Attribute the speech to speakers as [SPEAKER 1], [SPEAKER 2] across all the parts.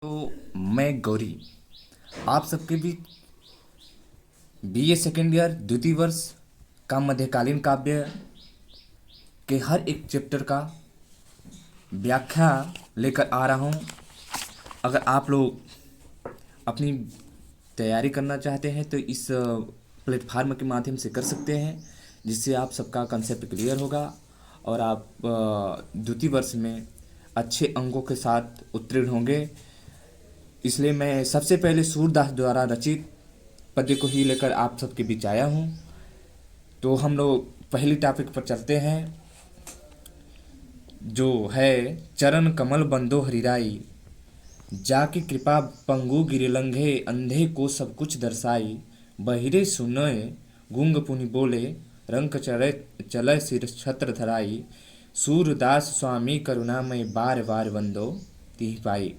[SPEAKER 1] तो मैं गौरी आप सबके बीच बीए सेकेंड ईयर द्वितीय वर्ष का मध्यकालीन काव्य के हर एक चैप्टर का व्याख्या लेकर आ रहा हूँ। अगर आप लोग अपनी तैयारी करना चाहते हैं तो इस प्लेटफार्म के माध्यम से कर सकते हैं, जिससे आप सबका कंसेप्ट क्लियर होगा और आप द्वितीय वर्ष में अच्छे अंकों के साथ उत्तीर्ण होंगे। इसलिए मैं सबसे पहले सूरदास द्वारा रचित पद्य को ही लेकर आप सबके बीच आया हूँ। तो हम लोग पहली टॉपिक पर चलते हैं, जो है चरण कमल बंदो हरिराई, जाकी कृपा पंगु गिरिलंघे, अंधे को सब कुछ दर्शाई, बहिरे सुनय गूंग पुनि बोले, रंक चले चलय सिर छत्र धराई, सूरदास स्वामी करुणामय बार बार बंदो तिहि पाई।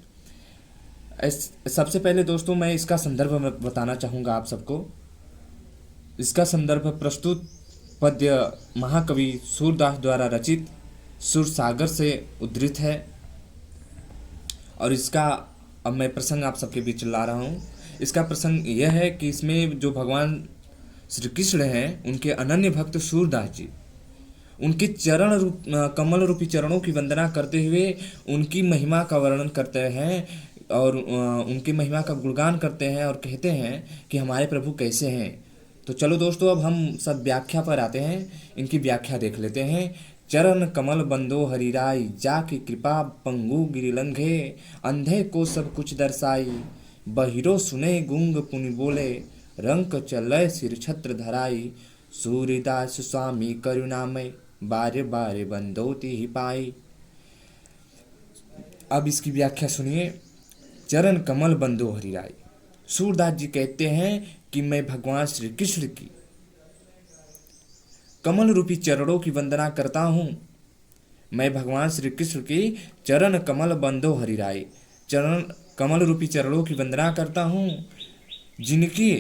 [SPEAKER 1] सबसे पहले दोस्तों मैं इसका संदर्भ बताना चाहूँगा आप सबको। इसका संदर्भ प्रस्तुत पद्य महाकवि सूरदास द्वारा रचित सुरसागर से उद्धृत है और इसका अब मैं प्रसंग आप सबके बीच ला रहा हूँ। इसका प्रसंग यह है कि इसमें जो भगवान श्री कृष्ण हैं उनके अनन्य भक्त सूरदास जी उनके चरण रूप कमल रूपी चरणों की वंदना करते हुए उनकी महिमा का वर्णन करते हैं और उनकी महिमा का गुणगान करते हैं और कहते हैं कि हमारे प्रभु कैसे हैं। तो चलो दोस्तों अब हम सब व्याख्या पर आते हैं, इनकी व्याख्या देख लेते हैं। चरण कमल बंदो हरिराई, जाकी कृपा पंगु गिरिलंघे, अंधे को सब कुछ दर्शाई, बहिरो सुने गूंग पुनि बोले, रंक चलय सिर छत्र धराई, सूर्यदास स्वामी करुणामय बारे बारे बंदोति ही पाई। अब इसकी व्याख्या सुनिए। चरण कमल बंदो हरिराई, सूरदास जी कहते हैं कि मैं भगवान श्री कृष्ण की कमल रूपी चरणों की वंदना करता हूँ। मैं भगवान श्री कृष्ण की चरण कमल बंदो हरिराई, चरण कमल रूपी चरणों की वंदना करता हूँ, जिनकी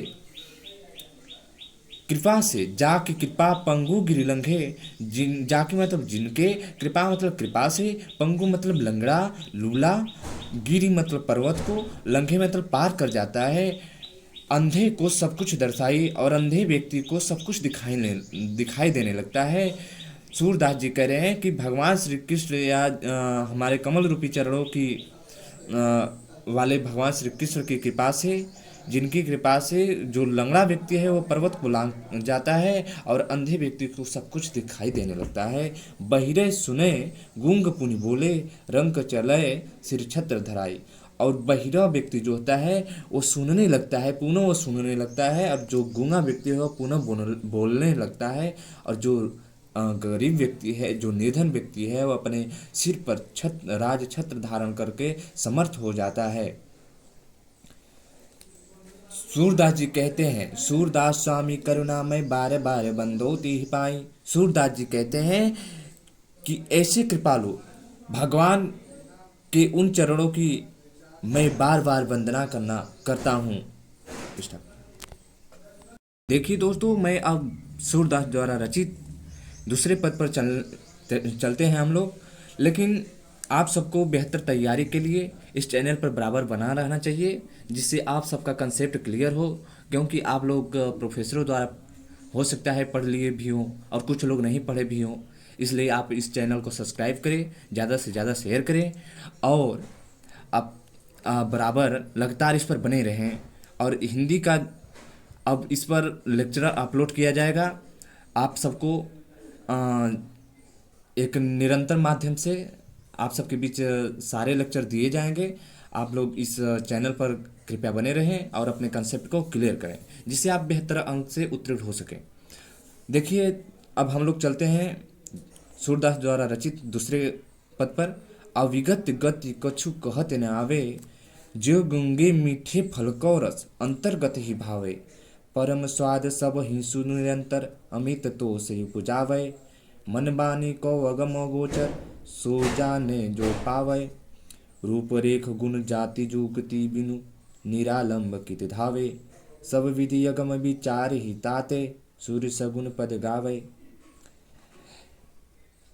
[SPEAKER 1] कृपा से, जाकी कृपा पंगु गिरिलंघे, जाकी मतलब जिनके, कृपा मतलब कृपा से, पंगु मतलब लंगड़ा लूला, गिरी मतलब पर्वत को, लंघे मतलब पार कर जाता है, अंधे को सब कुछ दर्शाई और अंधे व्यक्ति को सब कुछ दिखाई देने लगता है। सूरदास जी कह रहे हैं कि भगवान श्री कृष्ण या हमारे कमल रूपी चरणों की वाले भगवान श्री कृष्ण की कृपा से, जिनकी कृपा से जो लंगड़ा व्यक्ति है वो पर्वत को लांग जाता है और अंधे व्यक्ति को सब कुछ दिखाई देने लगता है। बहिरे सुने गूंग पुनि बोले, रंक चलय सिर छत्र धराई, और बहिरा व्यक्ति जो होता है वो सुनने लगता है, पुनः वो सुनने लगता है, और जो गूंगा व्यक्ति है वो पुनः बोलने लगता है, और जो गरीब व्यक्ति है, जो निर्धन व्यक्ति है, वो अपने सिर पर राज छत्र धारण करके समर्थ हो जाता है। सूरदास जी कहते हैं, सूरदास स्वामी करुणामय बारे बारे बंदो तिहि पाई। सूरदास जी कहते हैं कि ऐसे कृपालु भगवान के उन चरणों की मैं बार बार वंदना करता हूँ। देखिए दोस्तों, मैं अब सूरदास द्वारा रचित दूसरे पद पर चलते हैं हम लोग। लेकिन आप सबको बेहतर तैयारी के लिए इस चैनल पर बराबर बना रहना चाहिए, जिससे आप सबका कंसेप्ट क्लियर हो, क्योंकि आप लोग प्रोफेसरों द्वारा हो सकता है पढ़ लिए भी हों और कुछ लोग नहीं पढ़े भी हों। इसलिए आप इस चैनल को सब्सक्राइब करें, ज़्यादा से ज़्यादा शेयर करें और आप बराबर लगातार इस पर बने रहें। और हिंदी का अब इस पर लेक्चर अपलोड किया जाएगा आप सबको एक निरंतर माध्यम से, आप सबके बीच सारे लेक्चर दिए जाएंगे। आप लोग इस चैनल पर कृपया बने रहें और अपने कंसेप्ट को क्लियर करें, जिससे आप बेहतर अंक से उत्तीर्ण हो सकें। देखिए अब हम लोग चलते हैं सूरदास द्वारा रचित दूसरे पद पर। अविगत गति कछु कहत न आवे, जो गंगे मीठे फल को रस अंतर्गत ही भावे, परम स्वाद सब ही सुन निरंतर, अमित तो से उपजावे, मन बानी को अगम गोचर, सो जाने जो पावे, रूप रेख गुण जाति जुगति बिनु, निरालंब कित धावे, सब विधि अगम विचार ही ताते, सूर्य सगुन पद गावे।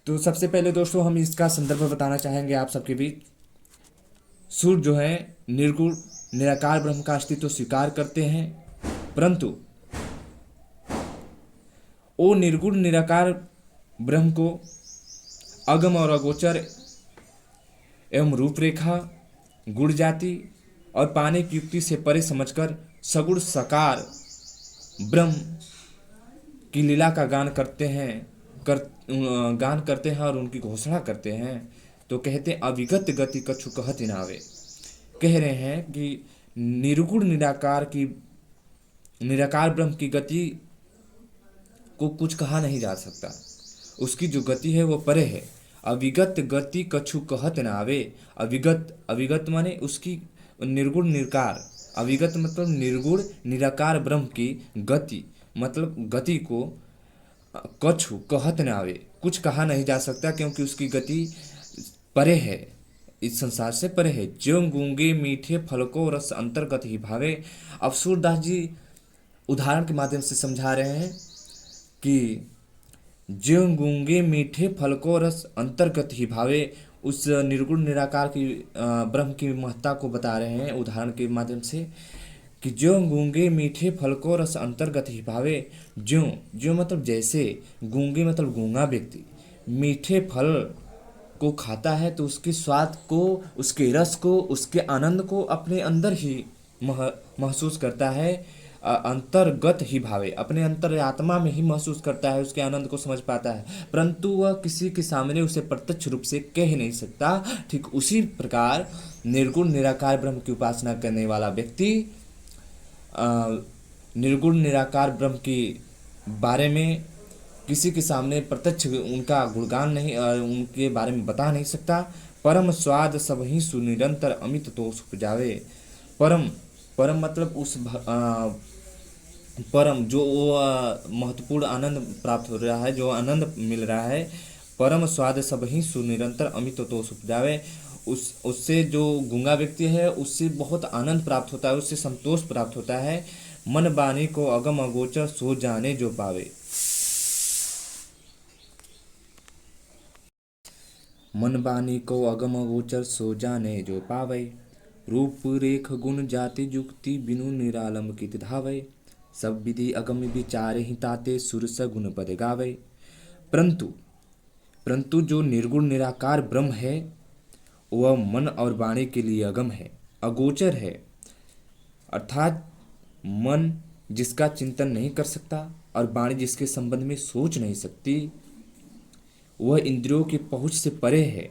[SPEAKER 1] तो सबसे पहले दोस्तों हम इसका संदर्भ बताना चाहेंगे आप सबके बीच। सूर जो है निर्गुण निराकार ब्रह्म का अस्तित्व स्वीकार करते हैं, परंतु वो निर्गुण निराकार ब्रह्म को अगम और अगोचर एवं रूपरेखा, गुण जाति और पाने की युक्ति से परे समझकर सगुण साकार ब्रह्म की लीला का गान करते हैं और उनकी घोषणा करते हैं। तो कहते हैं अविगत गति कछु कहत नावे। कह रहे हैं कि निर्गुण निराकार ब्रह्म की गति को कुछ कहा नहीं जा सकता। उसकी जो गति है वो परे है। अविगत गति कछु कहत नावे। अविगत माने उसकी निर्गुण निराकार। अविगत मतलब निर्गुण निराकार ब्रह्म की गति, मतलब गति को कछु कहत नावे, कुछ कहा नहीं जा सकता, क्योंकि उसकी गति परे है, इस संसार से परे है। ज्यों गूंगे मीठे फल को रस अंतर्गत ही भावे। अब सूरदास जी उदाहरण के माध्यम से समझा रहे हैं कि ज्यों गूंगे मीठे फल को रस अंतर्गत ही भावे। उस निर्गुण निराकार की ब्रह्म की महत्ता को बता रहे हैं उदाहरण के माध्यम से कि ज्यों गूंगे मीठे फल को रस अंतर्गत ही भावे। ज्यों ज्यों मतलब जैसे, गूंगे मतलब गूंगा व्यक्ति मीठे फल को खाता है तो उसके स्वाद को, उसके रस को, उसके आनंद को अपने अंदर ही महसूस करता है। अंतर्गत ही भावे, अपने अंतर आत्मा में ही महसूस करता है, उसके आनंद को समझ पाता है, परंतु वह किसी के सामने उसे प्रत्यक्ष रूप से कह नहीं सकता। ठीक उसी प्रकार निर्गुण निराकार ब्रह्म की उपासना करने वाला व्यक्ति निर्गुण निराकार ब्रह्म के बारे में किसी के सामने प्रत्यक्ष उनका गुणगान नहीं, उनके बारे में बता नहीं सकता। परम स्वाद सब ही सुनिरंतर अमित तोष उपजावे। परम परम मतलब उस परम जो महत्वपूर्ण आनंद प्राप्त हो रहा है, जो आनंद मिल रहा है, परम स्वाद सब ही सुनिरंतर अमित तोष उपजावे। उससे जो गूंगा व्यक्ति है उससे बहुत आनंद प्राप्त होता है, उससे संतोष प्राप्त होता है। मन बानी को अगम अगोचर सो जाने जो पावे। मन बानी को अगम अगोचर सो जाने जो पावे। रूप रेख गुण जाति जुक्ति बिनु निरालम कित धावे। सब विधि अगम विचार ही ताते सुर सगुण पद गावे। परंतु परंतु जो निर्गुण निराकार ब्रह्म है वह मन और वाणी के लिए अगम है, अगोचर है, अर्थात मन जिसका चिंतन नहीं कर सकता और वाणी जिसके संबंध में सोच नहीं सकती, वह इंद्रियों की पहुंच से परे है।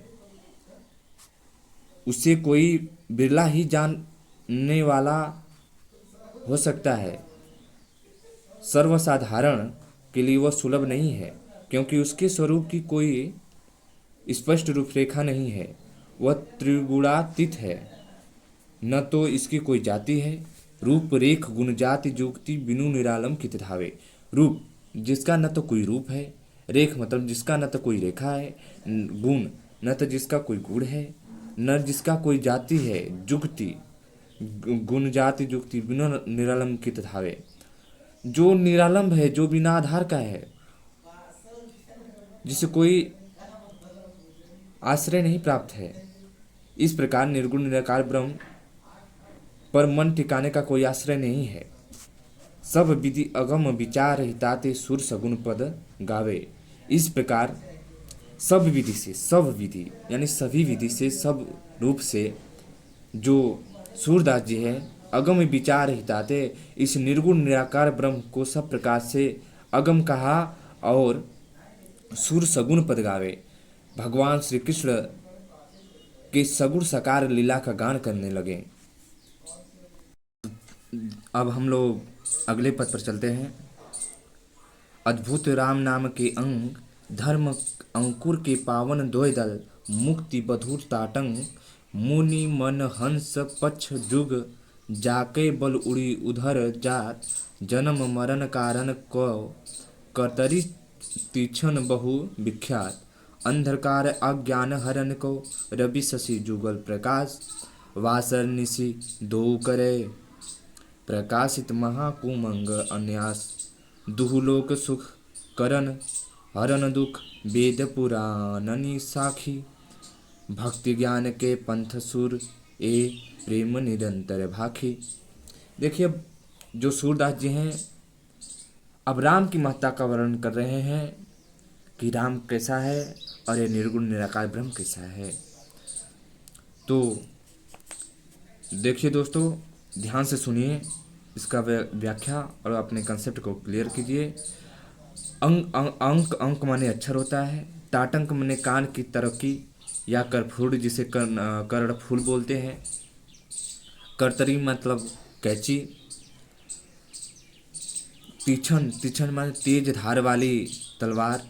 [SPEAKER 1] उसे कोई बिरला ही जानने वाला हो सकता है, सर्वसाधारण के लिए वह सुलभ नहीं है, क्योंकि उसके स्वरूप की कोई स्पष्ट रूपरेखा नहीं है। वह त्रिगुणातीत है, न तो इसकी कोई जाति है। रूप रेख गुण जाति जुक्ति बिनु निरालम कित धावे। रूप जिसका न तो कोई रूप है, रेख मतलब जिसका न तो कोई रेखा है, गुण न तो जिसका कोई गुण है, न जिसका कोई जाति है, जुक्ति गुण जाति जुक्ति बिनु निरालम कित धावे। जो निरालंब है, जो बिना आधार का है, जिसे कोई आश्रय नहीं प्राप्त है। इस प्रकार निर्गुण निराकार ब्रह्म पर मन ठिकाने का कोई आश्रय नहीं है। सब विधि अगम विचार हिताते सुर सगुण पद गावे। इस प्रकार सब विधि से, सब विधि यानी सभी विधि से, सब रूप से जो सूरदास जी है अगम विचार हिताते, इस निर्गुण निराकार ब्रह्म को सब प्रकार से अगम कहा और सुर सगुण पद गावे। भगवान श्री कृष्ण के सगुण साकार लीला का गान करने लगे। अब हम लोग अगले पद पर चलते हैं। अद्भुत राम नाम के अंग, धर्म अंकुर के पावन दोय दल, मुक्ति बधुर ताटंग, मुनि मन हंस पक्ष जुग, जाके बल उड़ी उधर जात, जन्म मरण कारण को कतरी तीक्षण बहु विख्यात, अंधकार अज्ञान हरण को रवि शशि जुगल प्रकाश, वासर निशि दो करे प्रकाशित महाकुमंग अन्यास, दुहुलोक सुख करण हरण दुख, वेद पुराणनी साखी, भक्ति ज्ञान के पंथ सुर ए प्रेम निरंतर भाखी। देखिए, जो सूरदास जी हैं अब राम की महत्ता का वर्णन कर रहे हैं कि राम कैसा है और ये निर्गुण निराकार ब्रह्म कैसा है। तो देखिए दोस्तों, ध्यान से सुनिए इसका व्याख्या और अपने कंसेप्ट को क्लियर कीजिए। अंक माने अक्षर होता है। टाटंक माने कान की तरक्की या करफूड, जिसे कर्ण फूल बोलते हैं। करतरी मतलब कैंची। तीक्ष्ण माने तेज धार वाली तलवार।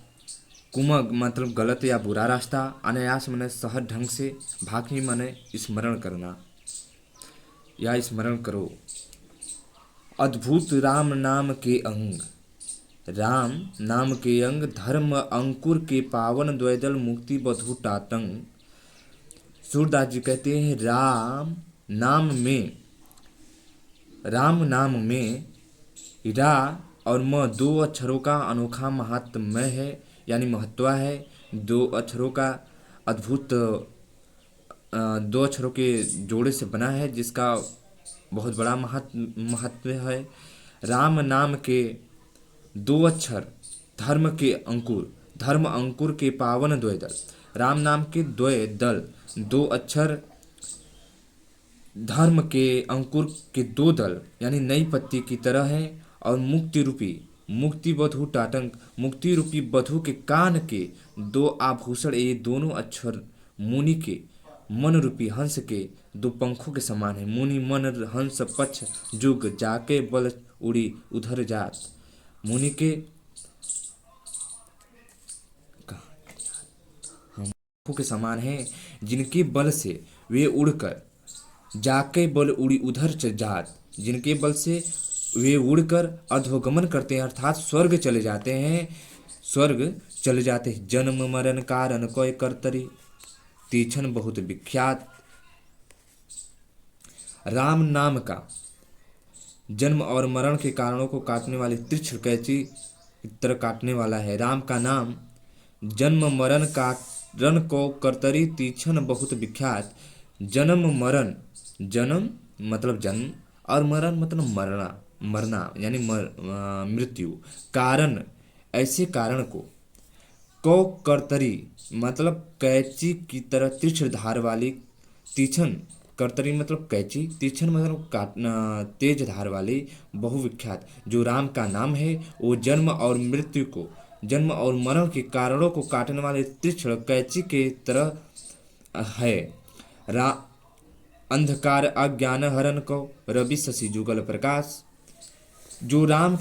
[SPEAKER 1] कुमग मतलब गलत या बुरा रास्ता। अनायास माने सहज ढंग से। भाखी माने स्मरण करना या स्मरण करो। अद्भुत राम नाम के अंग। राम नाम के अंग धर्म अंकुर के पावन द्वैदल मुक्ति बधु टातंग। सूरदास जी कहते हैं राम नाम में रा और म दो अक्षरों का अनोखा महात्म्य है, यानी महत्व है। दो अक्षरों का अद्भुत दो अक्षरों के जोड़े से बना है, जिसका बहुत बड़ा महत्व है। राम नाम के दो अक्षर धर्म अंकुर के पावन द्वैदल। राम नाम के द्वैदल दो अक्षर धर्म के अंकुर के दो दल यानी नई पत्ती की तरह है। और मुक्ति बधु टाटंक, मुक्ति रूपी बधु के कान के दो आभूषण, ये दोनों अक्षर मुनि के मन रूपी हंस के दो पंखों के समान है। मुनि मन हंस पक्ष जुग जाके बल उड़ी उधर जात। मुनि के पंखों के समान है, जिनके बल से वे उड़कर जाके बल उड़ी उधर जात, जिनके बल से वे उड़कर अधोगमन करते हैं, अर्थात स्वर्ग चले जाते हैं। जन्म मरण कारण कोई करतरी, तीक्ष्ण बहुत विख्यात। राम नाम का जन्म और मरण के कारणों को काटने वाली तीक्ष्ण कैंची की तरह काटने वाला है। राम का नाम जन्म मरण कारण को करतरी, तीक्ष्ण बहुत विख्यात। जन्म मतलब जन्म और मरण मतलब मरना यानी मृत्यु। कारण ऐसे कारण को करतरी मतलब कैंची की तरह तीक्ष्ण धार वाली। तीक्ष्ण करतरी मतलब कैंची, तीक्ष्ण मतलब काटना तेज धार वाली, बहुविख्यात। जो राम का नाम है वो जन्म और मरण के कारणों को काटने वाले तीक्ष्ण कैंची के तरह है। अंधकार अज्ञान हरण को रवि शशि जुगल प्रकाश। जो राम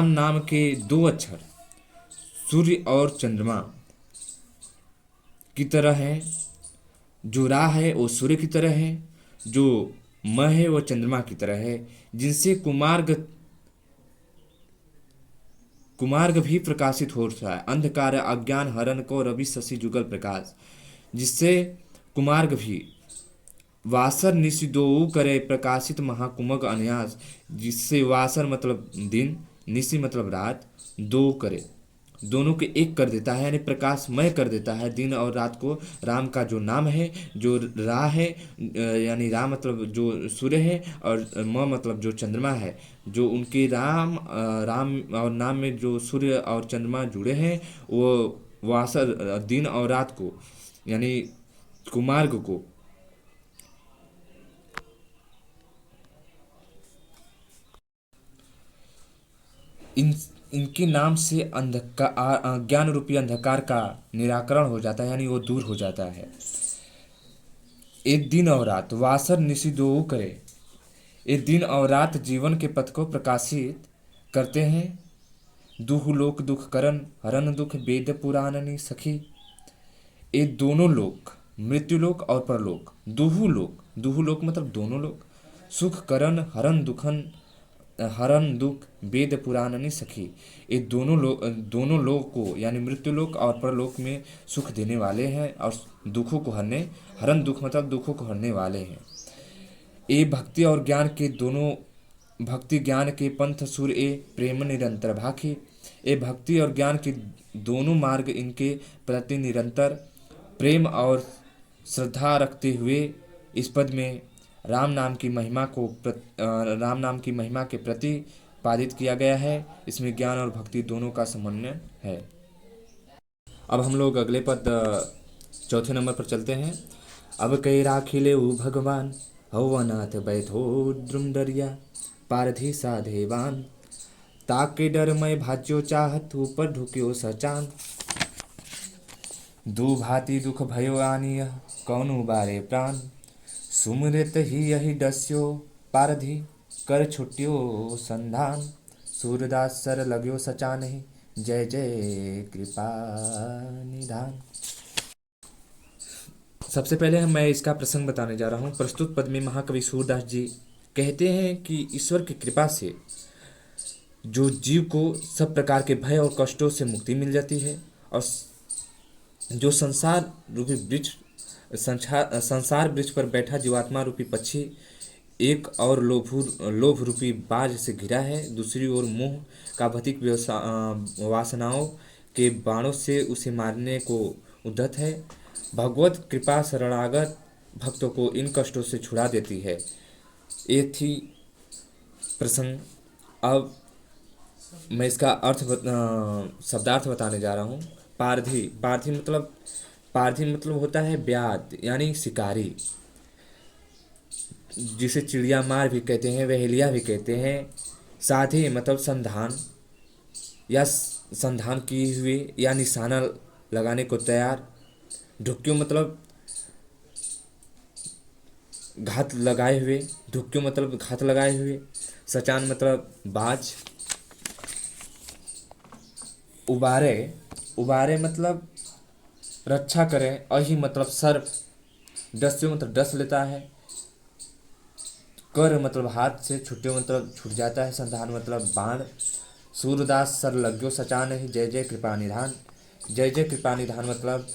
[SPEAKER 1] नाम के दो अक्षर सूर्य और चंद्रमा की तरह है। जो रा है वो सूर्य की तरह है, जो म है वो चंद्रमा की तरह है, जिनसे कुमार्ग भी प्रकाशित हो रहा है। अंधकार अज्ञान हरण को रवि शशि जुगल प्रकाश, जिससे कुमार्ग भी वासर निशि दोऊ करे प्रकाशित महाकुमग अनायास। जिससे वासर मतलब दिन, निशि मतलब रात, दो करे दोनों के एक कर देता है, यानी प्रकाशमय कर देता है दिन और रात को। राम का जो नाम है, जो रा है यानी रा मतलब जो सूर्य है, और म मतलब जो चंद्रमा है, जो उनके राम और नाम में जो सूर्य और चंद्रमा जुड़े हैं, वो वासर दिन और रात को यानी कुमार्ग को इनके नाम से अंधकार ज्ञान रूपी अंधकार का निराकरण हो जाता है, यानी वो दूर हो जाता है। एक दिन और रात वासर निशि दोऊ करे, ये दिन और रात जीवन के पथ को प्रकाशित करते हैं। दुह लोक दुख करन हरन दुख वेद पुराणनी सखी। ये दोनों लोक, मृत्युलोक और परलोक, दुहलोक मतलब दोनों लोक, सुख करन हरन दुख वेद पुराणनी सखी। ये दोनों लोक को यानी मृत्युलोक और परलोक में सुख देने वाले हैं और दुखों को हरन दुख मतलब दुखों को हरने वाले हैं। ये भक्ति और ज्ञान के दोनों भक्ति ज्ञान के पंथ सुर ए प्रेम निरंतर भाखी। ये भक्ति और ज्ञान के दोनों मार्ग इनके प्रति निरंतर प्रेम और श्रद्धा रखते हुए इस पद में राम नाम की महिमा के प्रति पारित किया गया है। इसमें ज्ञान और भक्ति दोनों का समन्वय है। अब हम लोग अगले पद चौथे नंबर पर चलते हैं। अब कई राखिले उ भगवान, हवनाथ बैठो द्रुम डरिया, पारधी साधेवान, ताके डर मैं भाज्यो चाहत, ऊपर ढुक्यो सचान, दू भांति दुख भयो आनिय, कौनु बारे प्राण, सुमृत ही यही डस्यो, पारधी कर छुट्यो संधान, सूरदास सर लग्यो सचानहि, जय जय कृपा निधान। सबसे पहले मैं इसका प्रसंग बताने जा रहा हूँ। प्रस्तुत पद में महाकवि सूरदास जी कहते हैं कि ईश्वर की कृपा से जो जीव को सब प्रकार के भय और कष्टों से मुक्ति मिल जाती है, और जो संसार वृक्ष पर बैठा जीवात्मा रूपी पक्षी एक और लोभ रूपी बाज से घिरा है, दूसरी ओर मोह का भौतिक वासनाओं के बाणों से उसे मारने को उद्यत है, भगवत कृपा शरणागत भक्तों को इन कष्टों से छुड़ा देती है। ये थी प्रसंग। अब मैं इसका शब्दार्थ बताने जा रहा हूँ। पारधी मतलब होता है व्याध यानी शिकारी, जिसे चिड़िया मार भी कहते हैं, वहेलिया भी कहते हैं। साधी मतलब संधान या संधान किए हुए या निशाना लगाने को तैयार। ढुक्क्यो मतलब घात लगाए हुए, ढुक्क्यो मतलब घात लगाए हुए। सचान मतलब बाज। उबारे मतलब रक्षा करें। अहि मतलब सर्प। डस्यो मतलब डस लेता है। कर मतलब हाथ से, छुट्यो मतलब छूट जाता है। संधान मतलब बाण। सूरदास सर लग्यो सचानहि, जय जय कृपा निधान। जय जय कृपा निधान मतलब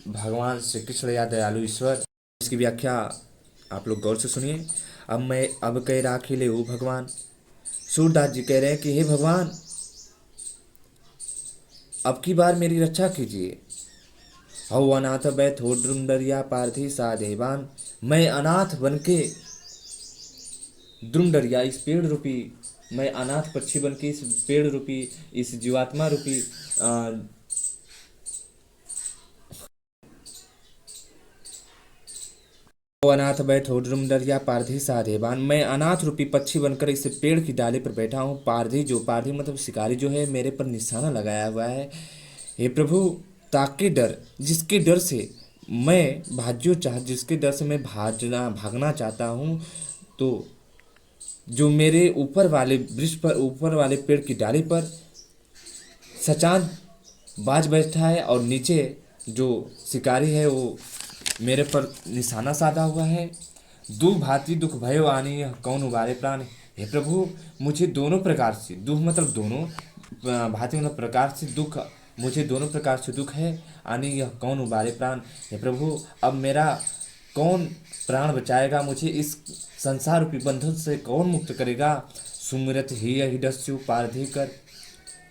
[SPEAKER 1] भगवान श्री कृष्ण या दयालु ईश्वर। इसकी व्याख्या आप लोग गौर से सुनिए। अब कह राखिले उ भगवान। सूरदास जी कह रहे हैं कि हे भगवान, अब की बार मेरी रक्षा कीजिए। हौ अनाथ बैठो द्रुम डरिया, पारधी साधेवान। मैं अनाथ बनके द्रुम डरिया, इस पेड़ रूपी, मैं अनाथ पक्षी बनके इस पेड़ रूपी, इस जीवात्मा रूपी अनाथ बैठो द्रुम डरिया, पारधी साधेवान। मैं अनाथ रूपी पक्षी बनकर इस पेड़ की डाली पर बैठा हूँ। पारधी मतलब शिकारी जो है, मेरे पर निशाना लगाया हुआ है। हे प्रभु, ताके डर, जिसके डर से मैं जिसके डर से मैं भागना चाहता हूँ, तो जो मेरे ऊपर वाले पेड़ की डाली पर सचान बाज बैठा है, और नीचे जो शिकारी है वो मेरे पर निशाना साधा हुआ है। दू भांति दुख भयो आनी, कौन उबारे प्राण। हे प्रभु, मुझे दोनों प्रकार से, दुख मतलब दोनों, भांति मतलब प्रकार से, दुख, मुझे दोनों प्रकार से दुख है। आनी यह कौन उबारे प्राण। हे प्रभु, अब मेरा कौन प्राण बचाएगा, मुझे इस संसार रूपी बंधन से कौन मुक्त करेगा। सुमिरत ही हिडस्यु, पारधी कर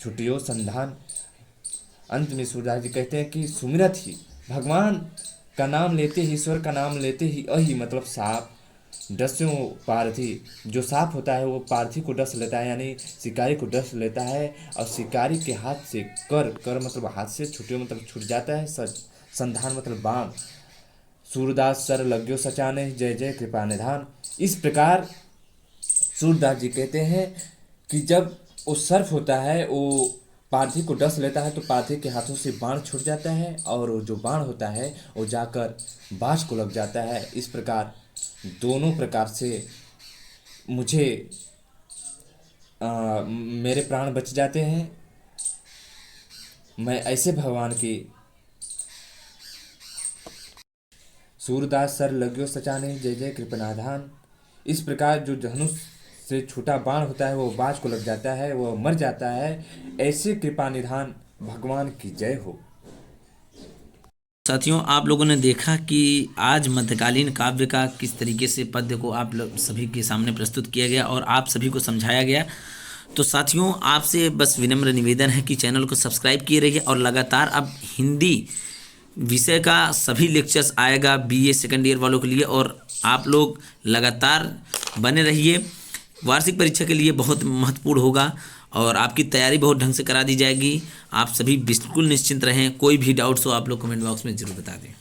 [SPEAKER 1] छुटियो संधान। अंत में सूरदास जी कहते हैं कि सुमिरत ही, भगवान का नाम लेते ही, ईश्वर का नाम लेते ही, अहि मतलब सांप, डस्यों पारधी, जो सांप होता है वो पारधी को डस लेता है, यानी शिकारी को डस लेता है। और शिकारी के हाथ से कर मतलब हाथ से, छुट्टियों मतलब छूट जाता है। संधान मतलब बाण। सूरदास सर लग्यो सचाने, जय जय कृपा निधान। इस प्रकार सूरदास जी कहते हैं कि जब वो सर्प होता है वो पारधी को डस लेता है, तो पारधी के हाथों से बाण छूट जाता है, और जो बाण होता है वो जाकर बाज को लग जाता है। इस प्रकार दोनों प्रकार से मुझे मेरे प्राण बच जाते हैं। मैं ऐसे भगवान की सूरदास सर लग्यो सचाने, जय जय कृपनाधान। इस प्रकार जो धनुष से छोटा बाण होता है वो बाज को लग जाता है, वो मर जाता है। ऐसे कृपा निधान भगवान की जय हो।
[SPEAKER 2] साथियों, आप लोगों ने देखा कि आज मध्यकालीन काव्य का किस तरीके से पद्य को आप सभी के सामने प्रस्तुत किया गया और आप सभी को समझाया गया। तो साथियों, आपसे बस विनम्र निवेदन है कि चैनल को सब्सक्राइब किए रहिए और लगातार अब हिंदी विषय का सभी लेक्चर्स आएगा बीए सेकंड ईयर वालों के लिए, और आप लोग लगातार बने रहिए। वार्षिक परीक्षा के लिए बहुत महत्वपूर्ण होगा और आपकी तैयारी बहुत ढंग से करा दी जाएगी। आप सभी बिल्कुल निश्चिंत रहें। कोई भी डाउट्स हो आप लोग कमेंट बॉक्स में ज़रूर बता दें।